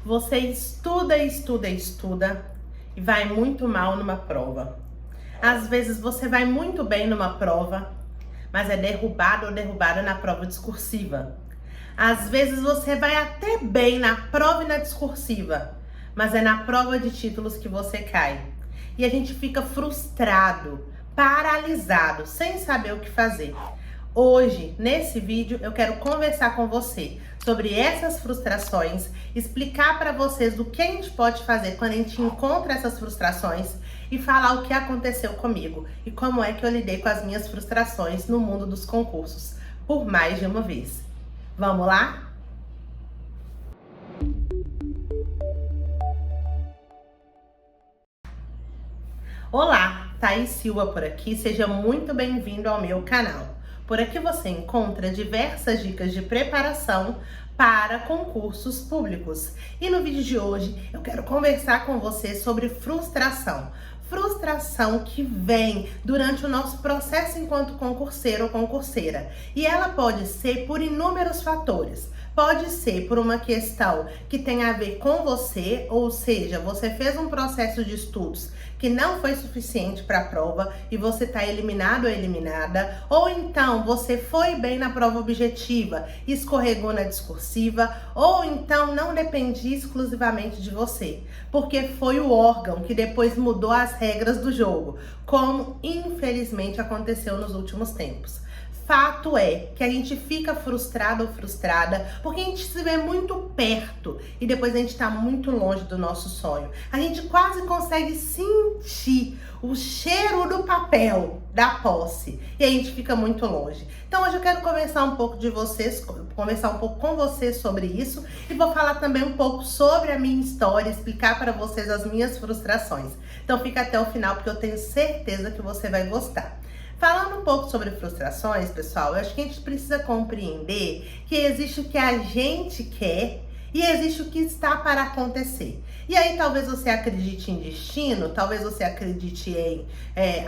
Você estuda e vai muito mal numa prova. Às vezes você vai muito bem numa prova, mas é derrubado ou derrubada na prova discursiva. Às vezes você vai até bem na prova e na discursiva, mas é na prova de títulos que você cai. E a gente fica frustrado, paralisado, sem saber o que fazer. Hoje, nesse vídeo, eu quero conversar com você sobre essas frustrações, explicar para vocês do que a gente pode fazer quando a gente encontra essas frustrações e falar o que aconteceu comigo e como é que eu lidei com as minhas frustrações no mundo dos concursos por mais de uma vez. Vamos lá? Olá, Thaís Silva por aqui, seja muito bem-vindo ao meu canal. Por aqui você encontra diversas dicas de preparação para concursos públicos. E no vídeo de hoje eu quero conversar com você sobre frustração. Frustração que vem durante o nosso processo enquanto concurseiro ou concurseira. E ela pode ser por inúmeros fatores. Pode ser por uma questão que tem a ver com você, ou seja, você fez um processo de estudos que não foi suficiente para a prova e você está eliminado ou eliminada, ou então você foi bem na prova objetiva e escorregou na discursiva, ou então não dependia exclusivamente de você, porque foi o órgão que depois mudou as regras do jogo, como infelizmente aconteceu nos últimos tempos. Fato é que a gente fica frustrado ou frustrada porque a gente se vê muito perto e depois a gente está muito longe do nosso sonho. A gente quase consegue sentir o cheiro do papel da posse e a gente fica muito longe. Então hoje eu quero conversar um pouco com vocês sobre isso e vou falar também um pouco sobre a minha história, explicar para vocês as minhas frustrações. Então fica até o final porque eu tenho certeza que você vai gostar. Falando um pouco sobre frustrações, pessoal, eu acho que a gente precisa compreender que existe o que a gente quer e existe o que está para acontecer. E aí talvez você acredite em destino, talvez você acredite em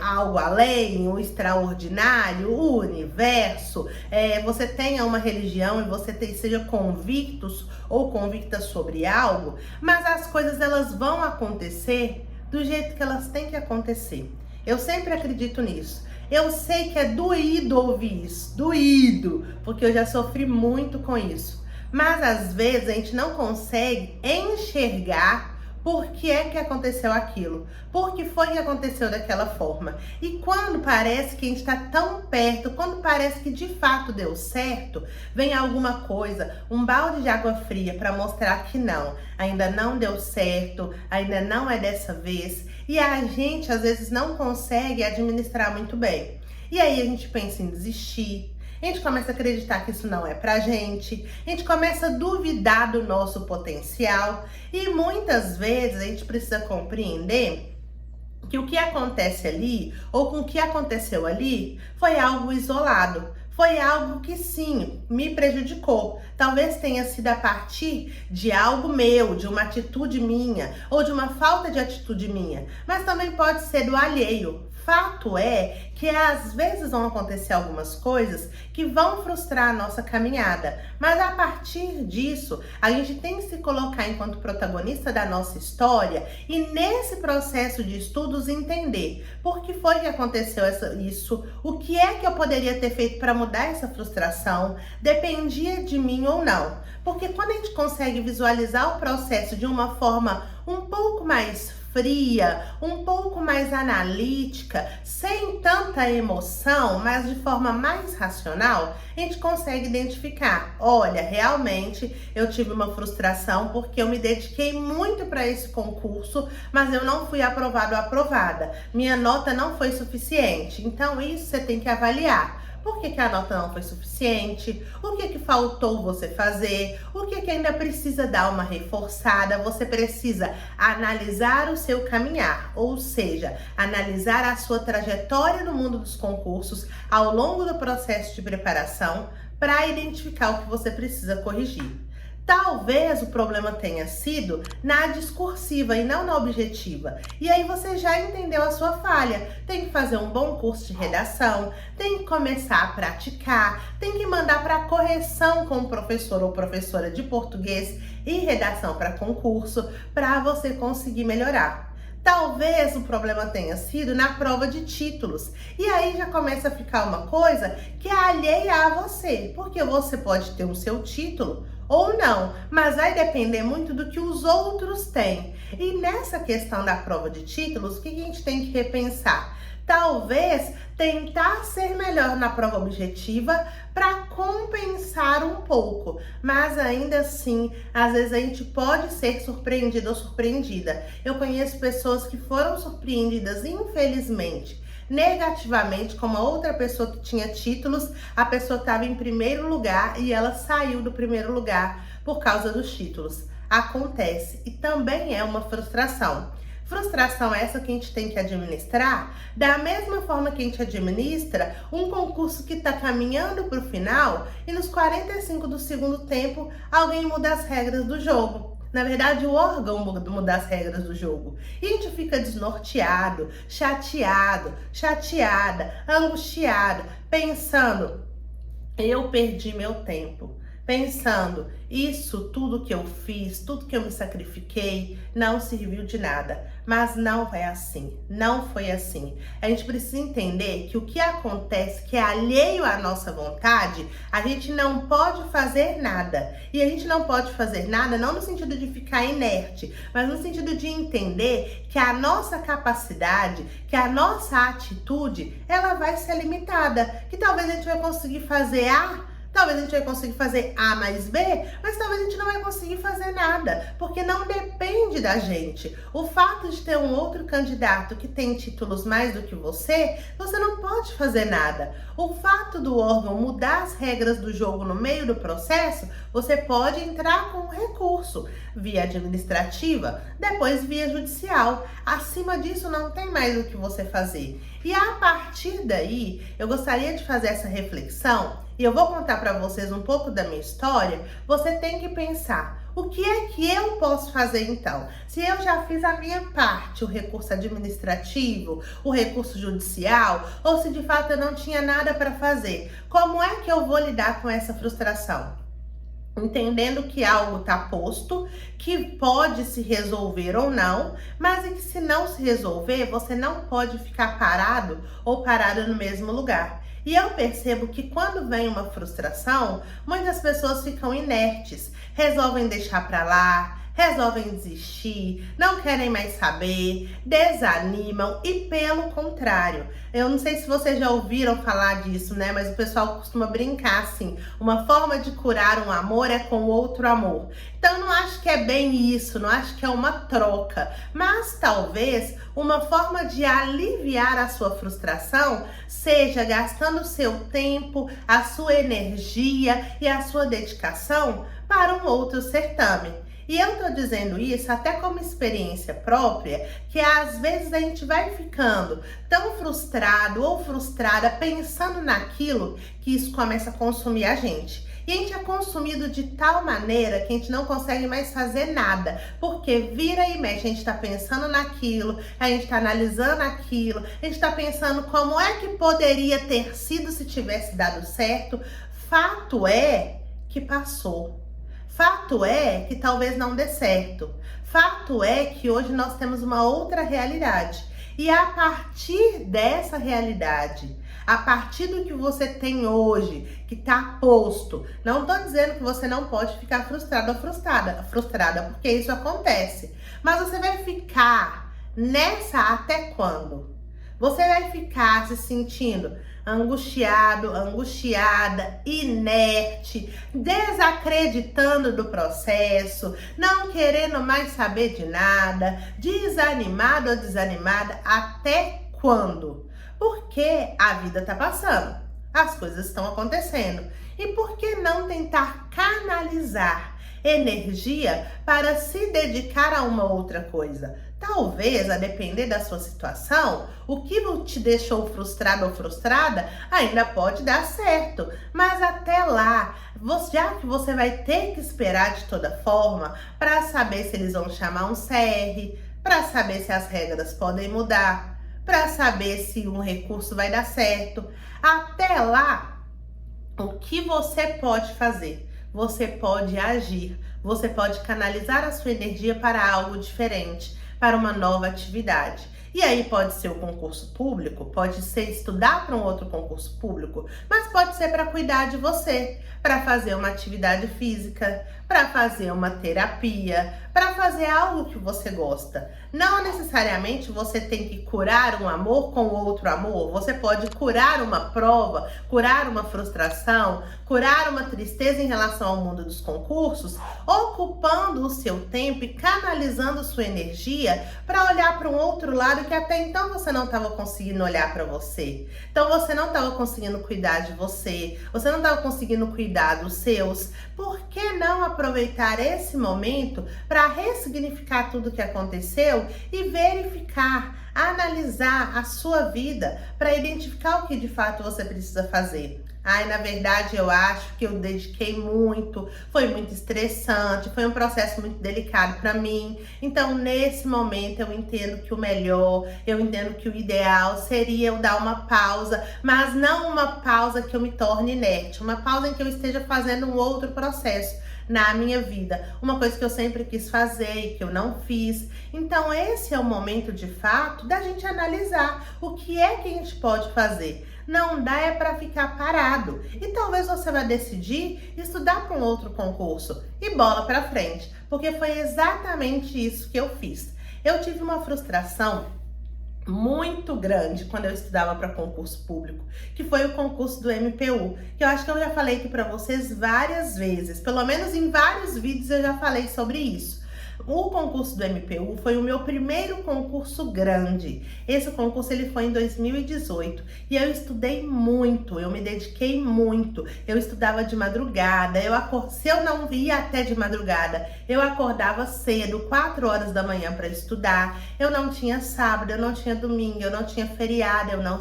algo além, o extraordinário, o universo, você tenha uma religião e você seja convictos ou convicta sobre algo, mas as coisas elas vão acontecer do jeito que elas têm que acontecer. Eu sempre acredito nisso. Eu sei que é doído ouvir isso, doído, porque eu já sofri muito com isso. Mas às vezes a gente não consegue enxergar por que é que aconteceu aquilo, por que foi que aconteceu daquela forma. E quando parece que a gente está tão perto, quando parece que de fato deu certo, vem alguma coisa, um balde de água fria para mostrar que não, ainda não deu certo, ainda não é dessa vez. E a gente às vezes não consegue administrar muito bem. E aí a gente pensa em desistir. A gente começa a acreditar que isso não é pra gente, a gente começa a duvidar do nosso potencial e muitas vezes a gente precisa compreender que o que acontece ali ou com o que aconteceu ali foi algo isolado. Foi algo que sim, me prejudicou. Talvez tenha sido a partir de algo meu, de uma atitude minha ou de uma falta de atitude minha, mas também pode ser do alheio. Fato é que às vezes vão acontecer algumas coisas que vão frustrar a nossa caminhada, mas a partir disso a gente tem que se colocar enquanto protagonista da nossa história e nesse processo de estudos entender por que foi que aconteceu isso, o que é que eu poderia ter feito para mudar essa frustração, dependia de mim ou não. Porque quando a gente consegue visualizar o processo de uma forma um pouco mais fria, um pouco mais analítica, sem tanta emoção, mas de forma mais racional, a gente consegue identificar, olha, realmente eu tive uma frustração porque eu me dediquei muito para esse concurso, mas eu não fui aprovado ou aprovada. Minha nota não foi suficiente. Então isso você tem que avaliar. Por que a nota não foi suficiente? O que faltou você fazer? O que ainda precisa dar uma reforçada? Você precisa analisar o seu caminhar, ou seja, analisar a sua trajetória no mundo dos concursos ao longo do processo de preparação para identificar o que você precisa corrigir. Talvez o problema tenha sido na discursiva e não na objetiva. E aí você já entendeu a sua falha. Tem que fazer um bom curso de redação, tem que começar a praticar, tem que mandar para correção com o professor ou professora de português e redação para concurso, para você conseguir melhorar. Talvez o problema tenha sido na prova de títulos. E aí já começa a ficar uma coisa que é alheia a você, porque você pode ter o seu título ou não, mas vai depender muito do que os outros têm. E nessa questão da prova de títulos, o que a gente tem que repensar? Talvez tentar ser melhor na prova objetiva para compensar um pouco, mas ainda assim, às vezes a gente pode ser surpreendido ou surpreendida. Eu conheço pessoas que foram surpreendidas, infelizmente, negativamente, como a outra pessoa que tinha títulos, a pessoa estava em primeiro lugar e ela saiu do primeiro lugar por causa dos títulos. Acontece e também é uma frustração. Frustração essa que a gente tem que administrar da mesma forma que a gente administra um concurso que está caminhando para o final e nos 45 do segundo tempo alguém muda as regras do jogo. Na verdade, o órgão muda as regras do jogo. E a gente fica desnorteado, chateado, chateada, angustiado, pensando, eu perdi meu tempo. Pensando, isso tudo que eu fiz, tudo que eu me sacrifiquei, não serviu de nada. Mas não é assim, não foi assim. A gente precisa entender que o que acontece, que é alheio à nossa vontade, a gente não pode fazer nada. E a gente não pode fazer nada não no sentido de ficar inerte, mas no sentido de entender que a nossa capacidade, que a nossa atitude, ela vai ser limitada. Que talvez a gente vai conseguir fazer talvez a gente vai conseguir fazer A mais B, mas talvez a gente não vai conseguir fazer nada, porque não depende da gente. O fato de ter um outro candidato que tem títulos mais do que você não pode fazer nada. O fato do órgão mudar as regras do jogo no meio do processo, você pode entrar com um recurso, via administrativa, depois via judicial. Acima disso não tem mais o que você fazer. E a partir daí, eu gostaria de fazer essa reflexão, e eu vou contar para vocês um pouco da minha história. Você tem que pensar, o que é que eu posso fazer então? Se eu já fiz a minha parte, o recurso administrativo, o recurso judicial, ou se de fato eu não tinha nada para fazer, como é que eu vou lidar com essa frustração? Entendendo que algo está posto, que pode se resolver ou não, mas que se não se resolver, você não pode ficar parado ou parada no mesmo lugar. E eu percebo que quando vem uma frustração, muitas pessoas ficam inertes, resolvem deixar para lá, resolvem desistir, não querem mais saber, desanimam e pelo contrário. Eu não sei se vocês já ouviram falar disso, né? Mas o pessoal costuma brincar assim, uma forma de curar um amor é com outro amor. Então eu não acho que é bem isso, não acho que é uma troca, mas talvez uma forma de aliviar a sua frustração seja gastando o seu tempo, a sua energia e a sua dedicação para um outro certame. E eu tô dizendo isso até como experiência própria, que às vezes a gente vai ficando tão frustrado ou frustrada pensando naquilo que isso começa a consumir a gente. E a gente é consumido de tal maneira que a gente não consegue mais fazer nada, porque vira e mexe, a gente tá pensando naquilo, a gente tá analisando aquilo, a gente tá pensando como é que poderia ter sido se tivesse dado certo. Fato é que passou. Fato é que talvez não dê certo. Fato é que hoje nós temos uma outra realidade. E a partir dessa realidade, a partir do que você tem hoje, que está posto, não estou dizendo que você não pode ficar frustrado ou frustrada, porque isso acontece. Mas você vai ficar nessa até quando? Você vai ficar se sentindo angustiado, angustiada, inerte, desacreditando do processo, não querendo mais saber de nada, desanimado ou desanimada, até quando? Porque a vida tá passando, as coisas estão acontecendo. E por que não tentar canalizar energia para se dedicar a uma outra coisa? Talvez, a depender da sua situação, o que te deixou frustrado ou frustrada ainda pode dar certo. Mas até lá, já que você vai ter que esperar de toda forma para saber se eles vão chamar um CR, para saber se as regras podem mudar, para saber se um recurso vai dar certo. Até lá, o que você pode fazer? Você pode agir, você pode canalizar a sua energia para algo diferente, para uma nova atividade. E aí pode ser o concurso público, pode ser estudar para um outro concurso público, mas pode ser para cuidar de você, para fazer uma atividade física, para fazer uma terapia, para fazer algo que você gosta. Não necessariamente você tem que curar um amor com outro amor. Você pode curar uma prova, curar uma frustração, curar uma tristeza em relação ao mundo dos concursos, ocupando o seu tempo e canalizando sua energia para olhar para um outro lado que até então você não estava conseguindo olhar para você. Então você não estava conseguindo cuidar de você, você não estava conseguindo cuidar dos seus. Por que não aproveitar esse momento para ressignificar tudo que aconteceu e verificar, analisar a sua vida para identificar o que de fato você precisa fazer? Na verdade, eu acho que eu dediquei muito, foi muito estressante, foi um processo muito delicado para mim. Então, nesse momento, eu entendo que o melhor, eu entendo que o ideal seria eu dar uma pausa, mas não uma pausa que eu me torne inerte, uma pausa em que eu esteja fazendo um outro processo na minha vida, uma coisa que eu sempre quis fazer e que eu não fiz. Então esse é o momento de fato da gente analisar o que é que a gente pode fazer. Não dá para ficar parado. E talvez você vai decidir estudar para um outro concurso e bola para frente, porque foi exatamente isso que eu fiz. Eu tive uma frustração muito grande quando eu estudava para concurso público, que foi o concurso do MPU, que eu acho que eu já falei aqui para vocês várias vezes, pelo menos em vários vídeos eu já falei sobre isso. O concurso do MPU foi o meu primeiro concurso grande. Esse concurso ele foi em 2018 e eu estudei muito, eu me dediquei muito. Eu estudava de madrugada, se eu não ia até de madrugada, eu acordava cedo, 4 horas da manhã para estudar. Eu não tinha sábado, eu não tinha domingo, eu não tinha feriado, eu não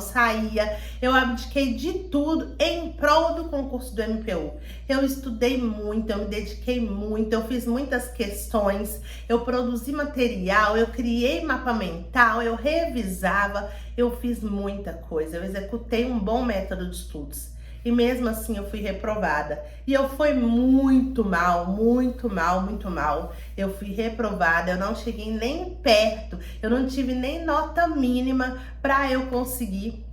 saía. Eu abdiquei de tudo em prol do concurso do MPU. Eu estudei muito, eu me dediquei muito, eu fiz muitas questões, eu produzi material, eu criei mapa mental, eu revisava, eu fiz muita coisa, eu executei um bom método de estudos. E mesmo assim eu fui reprovada. E eu fui muito mal, muito mal, muito mal. Eu fui reprovada, eu não cheguei nem perto, eu não tive nem nota mínima para eu conseguir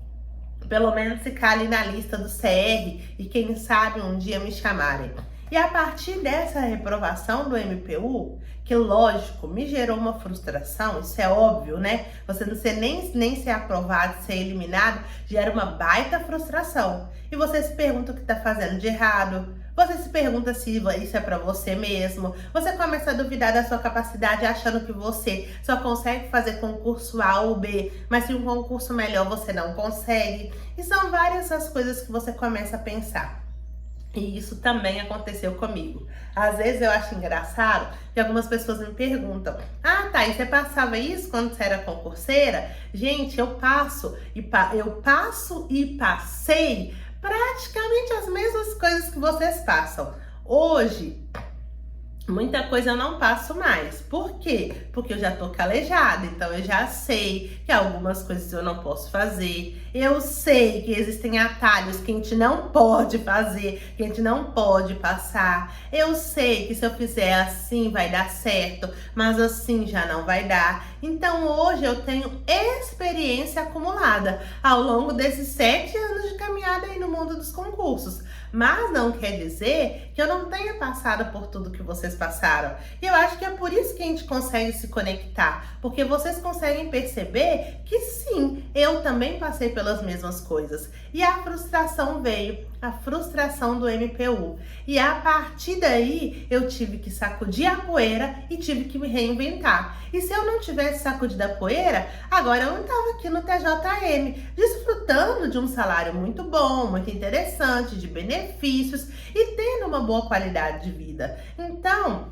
pelo menos ficar ali na lista do CR e quem sabe um dia me chamarem. E a partir dessa reprovação do MPU, que lógico, me gerou uma frustração, isso é óbvio, né? Você não ser nem ser aprovado, ser eliminado, gera uma baita frustração. E você se pergunta o que tá fazendo de errado, você se pergunta se isso é pra você mesmo, você começa a duvidar da sua capacidade achando que você só consegue fazer concurso A ou B, mas se um concurso melhor você não consegue. E são várias as coisas que você começa a pensar. E isso também aconteceu comigo. Às vezes eu acho engraçado que algumas pessoas me perguntam: tá, e você passava isso quando você era concurseira? Gente, eu passo e passei praticamente as mesmas coisas que vocês passam. Hoje, muita coisa eu não passo mais. Por quê? Porque eu já tô calejada, então eu já sei que algumas coisas eu não posso fazer. Eu sei que existem atalhos que a gente não pode fazer, que a gente não pode passar. Eu sei que se eu fizer assim vai dar certo, mas assim já não vai dar. Então hoje eu tenho experiência acumulada ao longo desses 7 anos de caminhada aí no mundo dos concursos. Mas não quer dizer que eu não tenha passado por tudo que vocês passaram. E eu acho que é por isso que a gente consegue se conectar, porque vocês conseguem perceber que sim, eu também passei pelas mesmas coisas. E a frustração veio, a frustração do MPU. E a partir daí, eu tive que sacudir a poeira e tive que me reinventar. E se eu não tivesse sacudido a poeira, agora eu não estava aqui no TJM, desfrutando de um salário muito bom, muito interessante, de benefícios e tendo uma boa qualidade de vida. Então,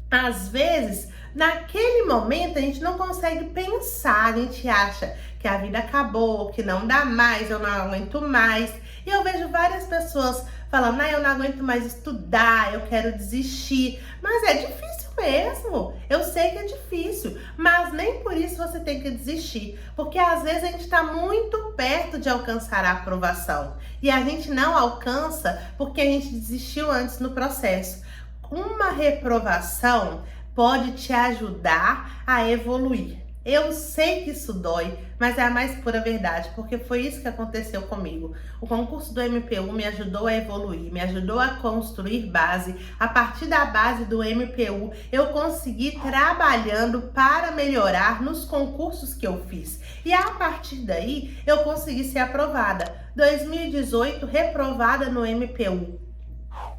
Às vezes, naquele momento, a gente não consegue pensar, a gente acha que a vida acabou, que não dá mais, eu não aguento mais. E eu vejo várias pessoas falando, eu não aguento mais estudar, eu quero desistir. Mas é difícil mesmo, eu sei que é difícil, mas nem por isso você tem que desistir. Porque às vezes a gente está muito perto de alcançar a aprovação. E a gente não alcança porque a gente desistiu antes no processo. Uma reprovação pode te ajudar a evoluir. Eu sei que isso dói, mas é a mais pura verdade, porque foi isso que aconteceu comigo. O concurso do MPU me ajudou a evoluir, me ajudou a construir base. A partir da base do MPU, eu consegui trabalhando para melhorar nos concursos que eu fiz. E a partir daí, eu consegui ser aprovada. 2018, reprovada no MPU.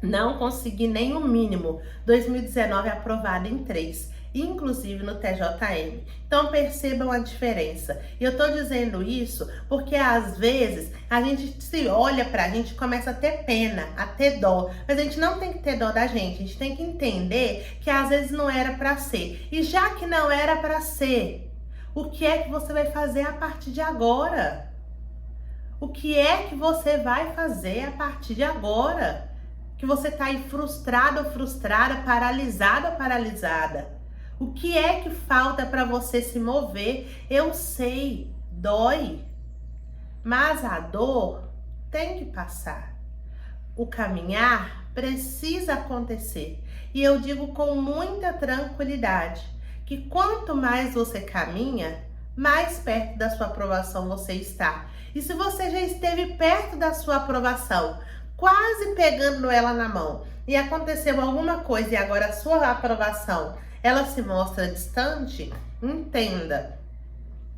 Não consegui nem o mínimo. 2019 aprovada em 3, inclusive no TJM. Então percebam a diferença. E eu tô dizendo isso porque às vezes a gente se olha pra gente e começa a ter pena, a ter dó. Mas a gente não tem que ter dó da gente. A gente tem que entender que às vezes não era pra ser. E já que não era pra ser, o que é que você vai fazer a partir de agora? O que é que você vai fazer a partir de agora? Que você tá aí frustrado ou frustrada, paralisado ou paralisada. O que é que falta para você se mover? Eu sei, dói, mas a dor tem que passar. O caminhar precisa acontecer. E eu digo com muita tranquilidade que quanto mais você caminha, mais perto da sua aprovação você está. E se você já esteve perto da sua aprovação, quase pegando ela na mão, e aconteceu alguma coisa e agora a sua aprovação, ela se mostra distante, entenda,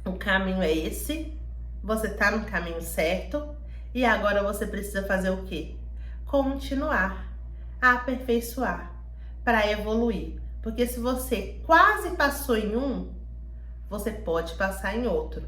o caminho é esse, você tá no caminho certo, e agora você precisa fazer o quê? Continuar, aperfeiçoar, para evoluir. Porque se você quase passou em um, você pode passar em outro.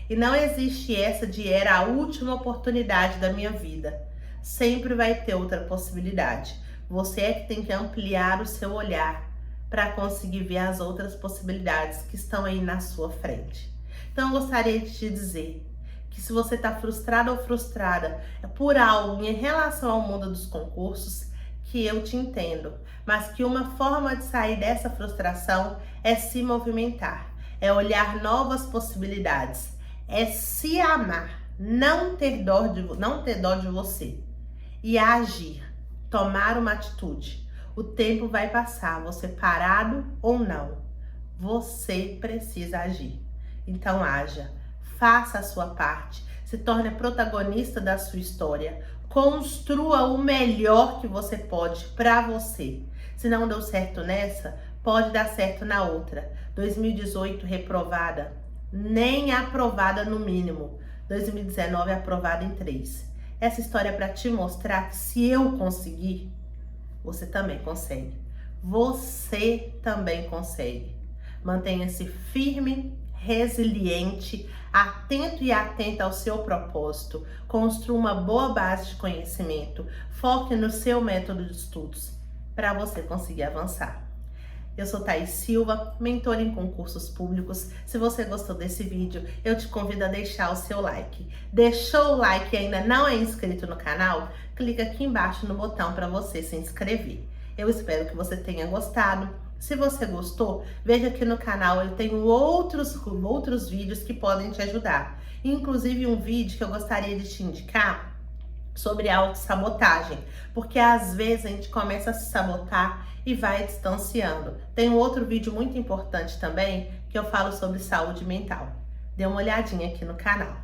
E não existe essa de era a última oportunidade da minha vida. Sempre vai ter outra possibilidade. Você é que tem que ampliar o seu olhar para conseguir ver as outras possibilidades que estão aí na sua frente. Então eu gostaria de te dizer que se você está frustrado ou frustrada por algo em relação ao mundo dos concursos, que eu te entendo, mas que uma forma de sair dessa frustração é se movimentar, é olhar novas possibilidades, é se amar, não ter dó de você. E agir, tomar uma atitude. O tempo vai passar, você parado ou não, você precisa agir. Então haja, faça a sua parte, se torne protagonista da sua história, construa o melhor que você pode para você. Se não deu certo nessa, pode dar certo na outra. 2018 reprovada, nem aprovada no mínimo. 2019 aprovada em 3. Essa história é para te mostrar que se eu conseguir, você também consegue. Você também consegue. Mantenha-se firme, resiliente, atento e atenta ao seu propósito. Construa uma boa base de conhecimento. Foque no seu método de estudos para você conseguir avançar. Eu sou Thaís Silva, mentora em concursos públicos. Se você gostou desse vídeo, eu te convido a deixar o seu like. Deixou o like e ainda não é inscrito no canal? Clica aqui embaixo no botão para você se inscrever. Eu espero que você tenha gostado. Se você gostou, veja aqui no canal, eu tenho outros vídeos que podem te ajudar. Inclusive um vídeo que eu gostaria de te indicar sobre autossabotagem, porque às vezes a gente começa a se sabotar e vai distanciando. Tem um outro vídeo muito importante também que eu falo sobre saúde mental. Dê uma olhadinha aqui no canal.